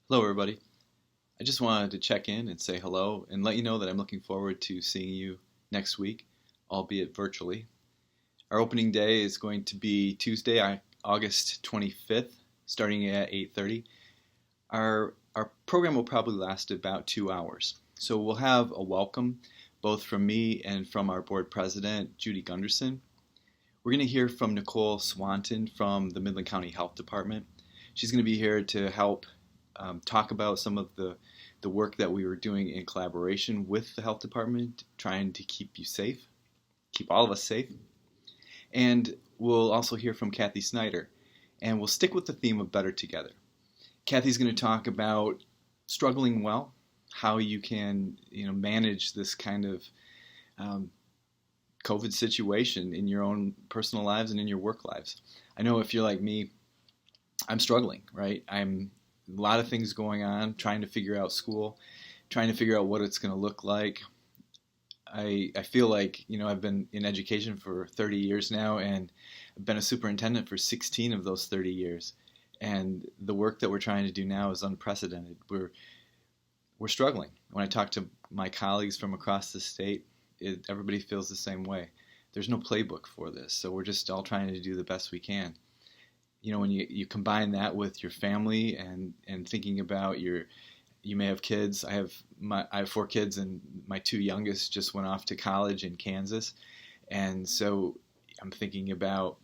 Hello, everybody. I just wanted to check in and say hello and let you know that I'm looking forward to seeing you next week, albeit virtually. Our opening day is going to be Tuesday, August 25th, starting at 8:30. Our program will probably last about 2 hours. So we'll have a welcome both from me and from our board president, Judy Gunderson. We're going to hear from Nicole Swanton from the Midland County Health Department. She's going to be here to help talk about some of the work that we were doing in collaboration with the health department, trying to keep you safe, keep all of us safe. And we'll also hear from Kathy Snyder, and we'll stick with the theme of Better Together. Kathy's going to talk about struggling well, how you can manage this kind of COVID situation in your own personal lives and in your work lives. I know if you're like me, I'm struggling, right? I'm a lot of things going on, trying to figure out school, trying to figure out what it's going to look like. I feel like, I've been in education for 30 years now, and I've been a superintendent for 16 of those 30 years. And the work that we're trying to do now is unprecedented. We're struggling. When I talk to my colleagues from across the state, everybody feels the same way. There's no playbook for this, so we're just all trying to do the best we can. When you combine that with your family and thinking about you may have kids. I have 4 kids, and my 2 youngest just went off to college in Kansas, and so I'm thinking about,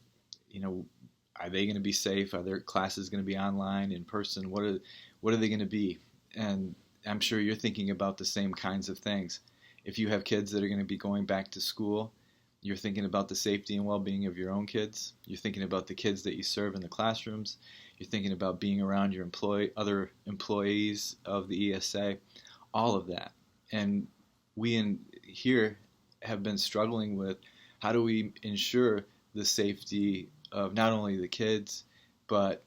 are they going to be safe? Are their classes going to be online, in person? What are they going to be? And I'm sure you're thinking about the same kinds of things. If you have kids that are going to be going back to school, you're thinking about the safety and well-being of your own kids. You're thinking about the kids that you serve in the classrooms. You're thinking about being around your other employees of the ESA, all of that. And we in here have been struggling with how do we ensure the safety of not only the kids, but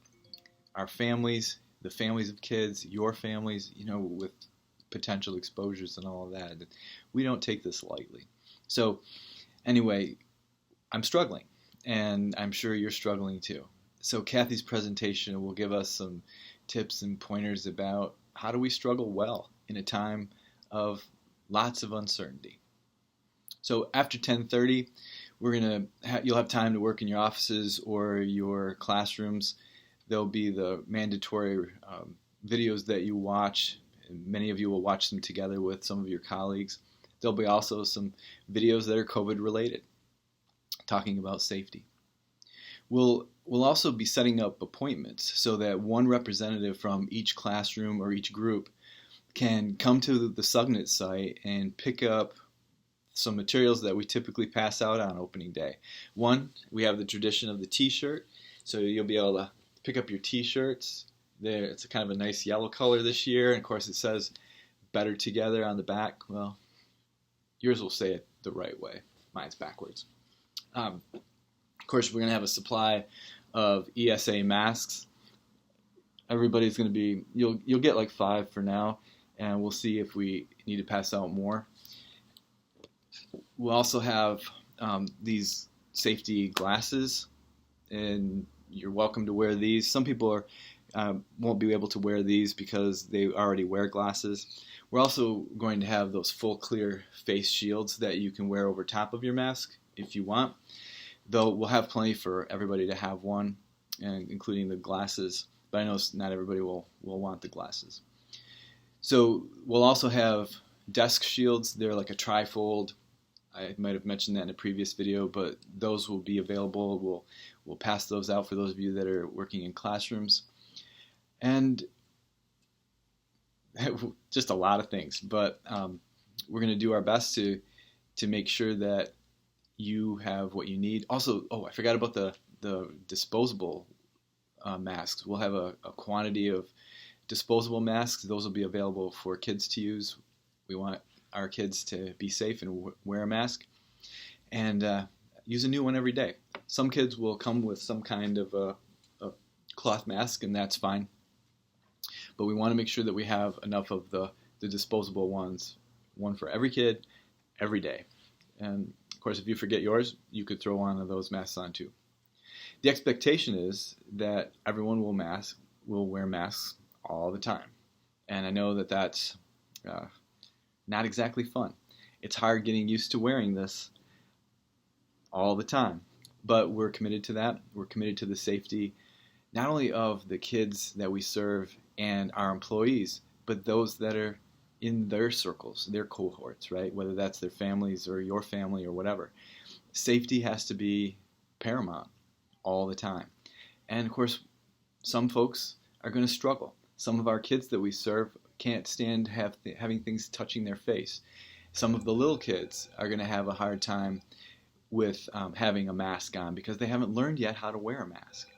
our families, the families of kids, your families, with potential exposures and all of that. We don't take this lightly. So anyway, I'm struggling, and I'm sure you're struggling too. So Kathy's presentation will give us some tips and pointers about how do we struggle well in a time of lots of uncertainty. So after 10:30, you'll have time to work in your offices or your classrooms. There'll be the mandatory videos that you watch. Many of you will watch them together with some of your colleagues. There'll be also some videos that are COVID related, talking about safety. We'll also be setting up appointments so that one representative from each classroom or each group can come to the Sugnet site and pick up some materials that we typically pass out on opening day. One, we have the tradition of the t-shirt, so you'll be able to pick up your t-shirts. It's a kind of a nice yellow color this year, and of course it says Better Together on the back. Well, yours will say it the right way. Mine's backwards. Of course, we're going to have a supply of ESA masks. Everybody's going to be, you'll get like 5 for now, and we'll see if we need to pass out more. We'll also have these safety glasses, and you're welcome to wear these. Some people won't be able to wear these because they already wear glasses. We're also going to have those full clear face shields that you can wear over top of your mask if you want, though we'll have plenty for everybody to have one, and including the glasses, but I know not everybody will want the glasses. So we'll also have desk shields. They're like a trifold. I might have mentioned that in a previous video, but those will be available. We'll pass those out for those of you that are working in classrooms. And just a lot of things, but we're going to do our best to make sure that you have what you need. Also, I forgot about the disposable masks. We'll have a quantity of disposable masks. Those will be available for kids to use. We want our kids to be safe and wear a mask, and use a new one every day. Some kids will come with some kind of a cloth mask, and that's fine. But we want to make sure that we have enough of the disposable ones, one for every kid, every day. And of course, if you forget yours, you could throw one of those masks on too. The expectation is that everyone will wear masks all the time. And I know that that's not exactly fun. It's hard getting used to wearing this all the time. But we're committed to that. We're committed to the safety, not only of the kids that we serve and our employees, but those that are in their circles, their cohorts, right? Whether that's their families or your family or whatever. Safety has to be paramount all the time. And of course, some folks are going to struggle. Some of our kids that we serve can't stand having things touching their face. Some of the little kids are going to have a hard time with having a mask on because they haven't learned yet how to wear a mask.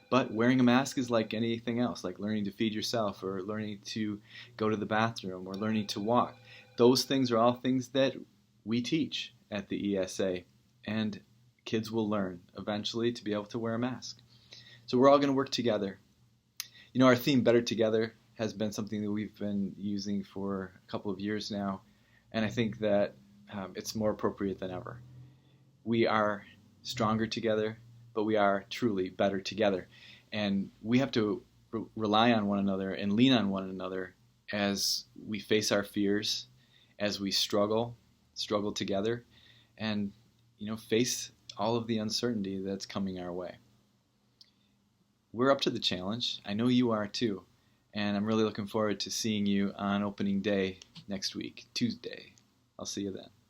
But wearing a mask is like anything else, like learning to feed yourself or learning to go to the bathroom or learning to walk. Those things are all things that we teach at the ESA, and kids will learn eventually to be able to wear a mask. So we're all going to work together. You know, our theme, Better Together, has been something that we've been using for a couple of years now, and I think that it's more appropriate than ever. We are stronger together, but we are truly better together. And we have to rely on one another and lean on one another as we face our fears, as we struggle together, and face all of the uncertainty that's coming our way. We're up to the challenge. I know you are too. And I'm really looking forward to seeing you on opening day next week, Tuesday. I'll see you then.